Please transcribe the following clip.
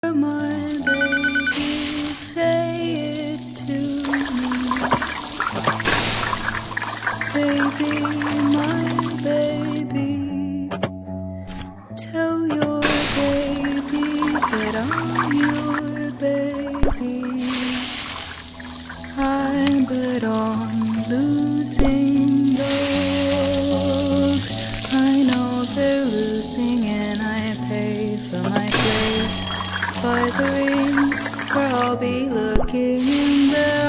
My baby, say it to me. Baby, my baby, tell your baby that I'm your baby. I bet on losing dogs. I know they're losing and I pay for my place by the ring, where I'll be looking in their